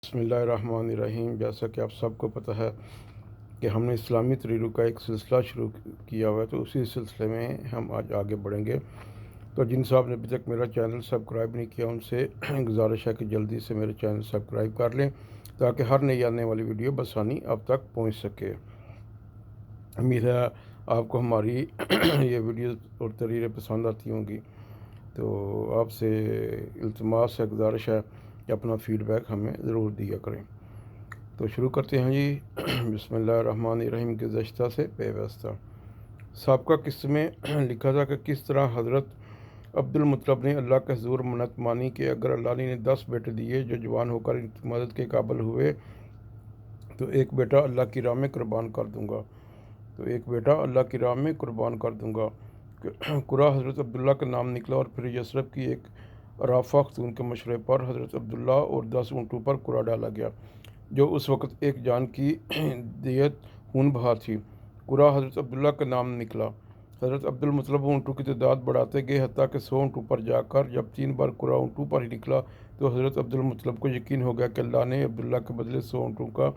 بسم اللہ الرحمن الرحیم۔ جیسا کہ آپ سب کو پتہ ہے کہ ہم نے اسلامی تحریروں کا ایک سلسلہ شروع کیا ہوا ہے، تو اسی سلسلے میں ہم آج آگے بڑھیں گے۔ تو جن صاحب نے ابھی تک میرا چینل سبسکرائب نہیں کیا، ان سے گزارش ہے کہ جلدی سے میرے چینل سبسکرائب کر لیں تاکہ ہر نئی آنے والی ویڈیو بآسانی آپ تک پہنچ سکے۔ امید ہے آپ کو ہماری یہ ویڈیوز اور تحریریں پسند آتی ہوں گی، تو آپ سے التماس ہے، گزارش ہے کہ اپنا فیڈ بیک ہمیں ضرور دیا کریں۔ تو شروع کرتے ہیں جی۔ بسم اللہ الرحمن الرحیم۔ گزشتہ سے پیوستہ۔ سابقہ قصے میں لکھا تھا کہ کس طرح حضرت عبد المطلب نے اللہ کے حضور منت مانی کہ اگر اللہ نے 10 بیٹے دیے جو جوان ہو کر ان کی مدد کے قابل ہوئے تو ایک بیٹا اللہ کی راہ میں قربان کر دوں گا قرہ حضرت عبداللہ کا نام نکلا، اور پھر یثرب کی ایک رافع خاتون کے مشورے پر حضرت عبداللہ اور 10 اونٹوں پر قرہ ڈالا گیا، جو اس وقت ایک جان کی دیت خون بہا تھی۔ قرہ حضرت عبداللہ کا نام نکلا۔ حضرت عبد المطلب اونٹوں کی تعداد بڑھاتے گئے، حتیٰ کہ 100 اونٹوں پر جا کر جب 3 بار قرہ اونٹوں پر ہی نکلا تو حضرت عبد المطلب کو یقین ہو گیا کہ اللہ نے عبداللہ کے بدلے 100 اونٹوں کا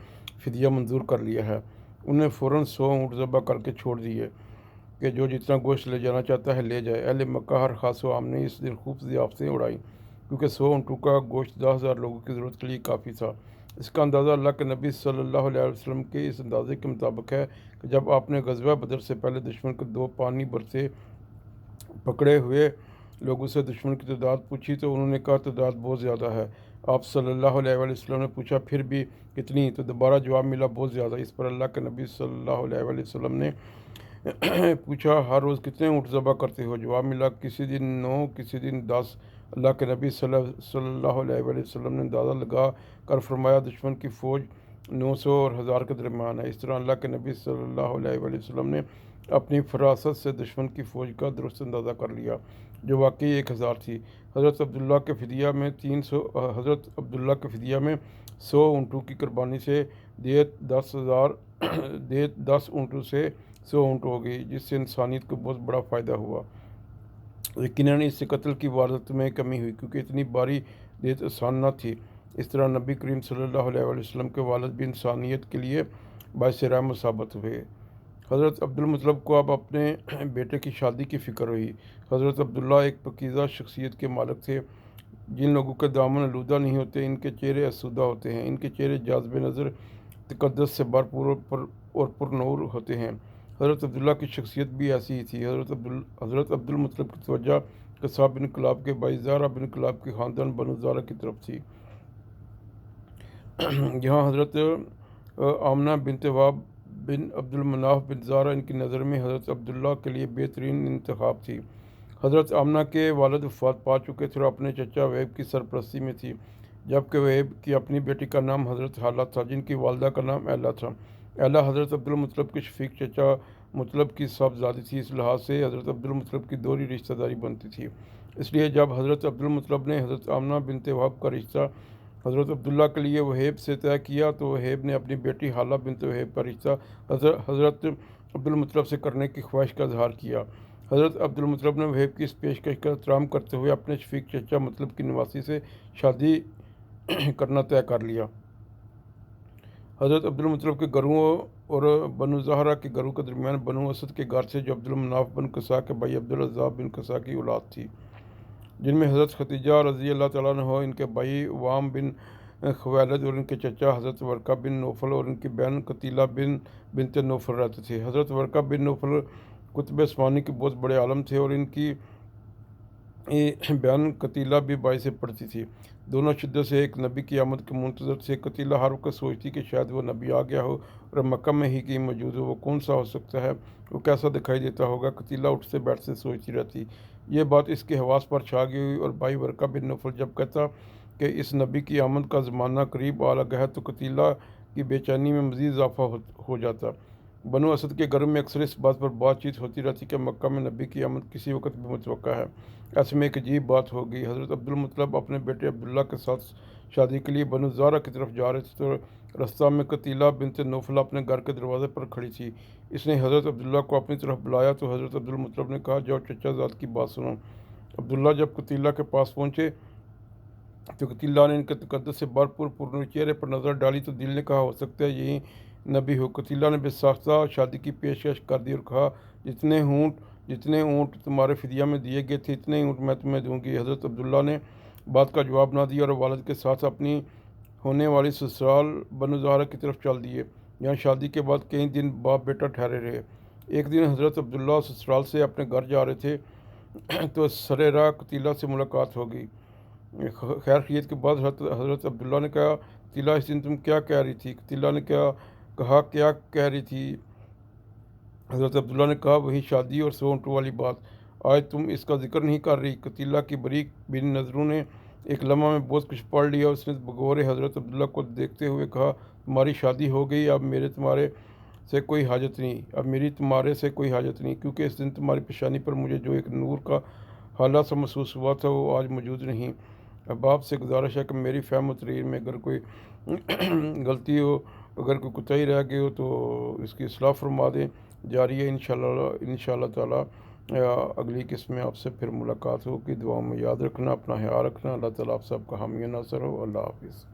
فدیہ منظور کر لیا ہے۔ انہوں نے فوراً 100 اونٹ ذبح کر کے چھوڑ دیے کہ جو جتنا گوشت لے جانا چاہتا ہے لے جائے۔ اہل مکہ ہر خاص و عام نے اس دن خوب ضیافتیں اڑائیں، کیونکہ 100 اونٹوں کا گوشت 10,000 لوگوں کی ضرورت کے لیے کافی تھا۔ اس کا اندازہ اللہ کے نبی صلی اللہ علیہ وسلم کے اس اندازے کے مطابق ہے کہ جب آپ نے غزوہ بدر سے پہلے دشمن کو 2 پانی برسے پکڑے ہوئے لوگوں سے دشمن کی تعداد پوچھی تو انہوں نے کہا تعداد بہت زیادہ ہے۔ آپ صلی اللہ علیہ وسلم نے پوچھا پھر بھی کتنی؟ تو دوبارہ جواب ملا بہت زیادہ۔ اس پر اللہ کے نبی صلی اللہ علیہ وسلم نے پوچھا ہر روز کتنے اونٹ ذبح کرتے ہو؟ جواب ملا کسی دن 9، کسی دن 10۔ اللہ کے نبی صلی اللہ علیہ وسلم نے اندازہ لگا کر فرمایا دشمن کی فوج 900 اور 1000 کے درمیان ہے۔ اس طرح اللہ کے نبی صلی اللہ علیہ وسلم نے اپنی فراست سے دشمن کی فوج کا درست اندازہ کر لیا، جو واقعی 1000 تھی۔ حضرت عبداللہ کے فدیہ میں 100 اونٹوں کی قربانی سے دیت 10 اونٹوں سے 100 اونٹ ہو گئی، جس سے انسانیت کو بہت بڑا فائدہ ہوا۔ یقیناً اس سے قتل کی واردات میں کمی ہوئی، کیونکہ اتنی باری دیت آسان نہ تھی۔ اس طرح نبی کریم صلی اللہ علیہ وسلم کے والد بھی انسانیت کے لیے باعث رحم ثابت ہوئے۔ حضرت عبد المطلب کو اب اپنے بیٹے کی شادی کی فکر ہوئی۔ حضرت عبداللہ ایک پاکیزہ شخصیت کے مالک تھے۔ جن لوگوں کے دامن آلودہ نہیں ہوتے ان کے چہرے آسودہ ہوتے ہیں، ان کے چہرے جاذب نظر تقدس سے بھرپور اور پرنور ہوتے ہیں۔ حضرت عبداللہ کی شخصیت بھی ایسی ہی تھی۔ حضرت عبد المطلب کی توجہ قصاب بن کلاب کے بھائی زہرہ بن کلاب کے خاندان بنو زہرہ کی طرف تھی۔ یہاں حضرت آمنہ بنت وہب بن عبد المناف بن زہرہ ان کی نظر میں حضرت عبداللہ کے لیے بہترین انتخاب تھی۔ حضرت آمنہ کے والد وفات پا چکے تھے اور اپنے چچا وہیب کی سرپرستی میں تھی، جبکہ وہیب کی اپنی بیٹی کا نام حضرت حالہ تھا، جن کی والدہ کا نام اہلہ تھا۔ اہلہ حضرت عبد المطلب کے شفیق چچا مطلب کی صاحبزادی تھی، اس لحاظ سے حضرت عبد المطلب کی دوہری رشتہ داری بنتی تھی۔ اس لیے جب حضرت عبد المطلب نے حضرت آمنہ بنت وہب کا رشتہ حضرت عبداللہ کے لیے وہیب سے طے کیا تو وہیب نے اپنی بیٹی حالہ بنت وہیب کا رشتہ حضرت عبد المطلب سے کرنے کی خواہش کا اظہار کیا۔ حضرت عبد المطلب نے وہیب کی اس پیشکش کا احترام کرتے ہوئے اپنے شفیق چچا مطلب کی نواسی سے شادی کرنا طے کر لیا۔ حضرت عبد المطلب کے گھروں اور بنو زہرہ کے گھروں کے درمیان بنو اسد کے گھر سے جو عبد المناف بن قصا کے بھائی عبد العزیز بن قصا کی اولاد تھی، جن میں حضرت ختیجہ رضی اللہ تعالیٰ عنہ، ان کے بھائی وام بن خویلد اور ان کے چچا حضرت ورقہ بن نوفل اور ان کی بہن قتیلہ بنت نوفل رہتے تھے۔ حضرت ورقہ بن نوفل کتب آسمانی کے بہت بڑے عالم تھے اور ان کی بہن قتیلہ بھی باعث پڑھتی تھی۔ دونوں شدت سے ایک نبی کی آمد کے منتظر تھے۔ قتیلہ ہر وقت سوچتی کہ شاید وہ نبی آ گیا ہو اور مکہ میں ہی کہیں موجود ہو۔ وہ کون سا ہو سکتا ہے؟ وہ کیسا دکھائی دیتا ہوگا؟ قتیلہ اٹھتے بیٹھتے سوچتی رہتی۔ یہ بات اس کے حواس پر چھا گئی ہوئی، اور بھائی ورقہ بن نوفل جب کہتا کہ اس نبی کی آمد کا زمانہ قریب آ لگا ہے تو قتیلہ کی بے چینی میں مزید اضافہ ہو جاتا۔ بنو اسد کے گھر میں اکثر اس بات پر بات چیت ہوتی رہتی کہ مکہ میں نبی کی آمد کسی وقت بھی متوقع ہے۔ ایسے میں ایک عجیب بات ہو گئی۔ حضرت عبد المطلب اپنے بیٹے عبداللہ کے ساتھ شادی کے لیے بنو زہرہ کی طرف جا رہے تھے تو رستہ میں قتیلہ بنت نوفل اپنے گھر کے دروازے پر کھڑی تھی۔ اس نے حضرت عبداللہ کو اپنی طرف بلایا تو حضرت عبد المطلب نے کہا جاؤ چچا زاد کی بات سنو۔ عبداللہ جب قتیلہ کے پاس پہنچے تو کتیلہ نے ان کے تقدس سے بھرپور پرنور چہرے پر نظر ڈالی تو دل نے کہا ہو سکتا ہے یہی نبی ہو۔ کتیلہ نے بے ساختہ شادی کی پیشکش کر دی اور کہا جتنے اونٹ تمہارے فدیہ میں دیے گئے تھے اتنے ہی اونٹ میں تمہیں دوں گی۔ حضرت عبداللہ نے بات کا جواب نہ دیا اور والد کے ساتھ اپنی ہونے والی سسرال بنو زہرہ کی طرف چل دیے، یہاں شادی کے بعد کئی دن باپ بیٹا ٹھہرے رہے۔ ایک دن حضرت عبداللہ سسرال سے اپنے گھر جا رہے تھے تو سرِ راہ کتیلہ سے ملاقات ہو گئی۔ خیر خیریت کے بعد حضرت عبداللہ نے کہا، کتیلہ اس دن تم کیا کہہ رہی تھی؟ کتیلہ نے کہا کیا کہہ رہی تھی؟ حضرت عبداللہ نے کہا وہی شادی اور 100 اونٹوں والی بات، آج تم اس کا ذکر نہیں کر رہی؟ کتیلہ کی بریک بین نظروں نے ایک لمحہ میں بہت کچھ پڑھ لیا۔ اس نے بغور حضرت عبداللہ کو دیکھتے ہوئے کہا، تمہاری شادی ہو گئی، اب میری تمہارے سے کوئی حاجت نہیں، کیونکہ اس دن تمہاری پیشانی پر مجھے جو ایک نور کا حالہ سا محسوس ہوا تھا وہ آج موجود نہیں۔ اب آپ سے گزارش ہے کہ میری فہم و تحریر میں اگر کوئی غلطی ہو، اگر کوئی کوتاہی رہ گئی ہو تو اس کی اصلاح فرما دیں۔ جاری ہے انشاءاللہ تعالی اگلی قسط میں آپ سے پھر ملاقات ہوگی۔ دعاؤں میں یاد رکھنا، اپنا خیال رکھنا۔ اللہ تعالیٰ آپ سب کا حامی و ناصر ہو۔ اللہ حافظ۔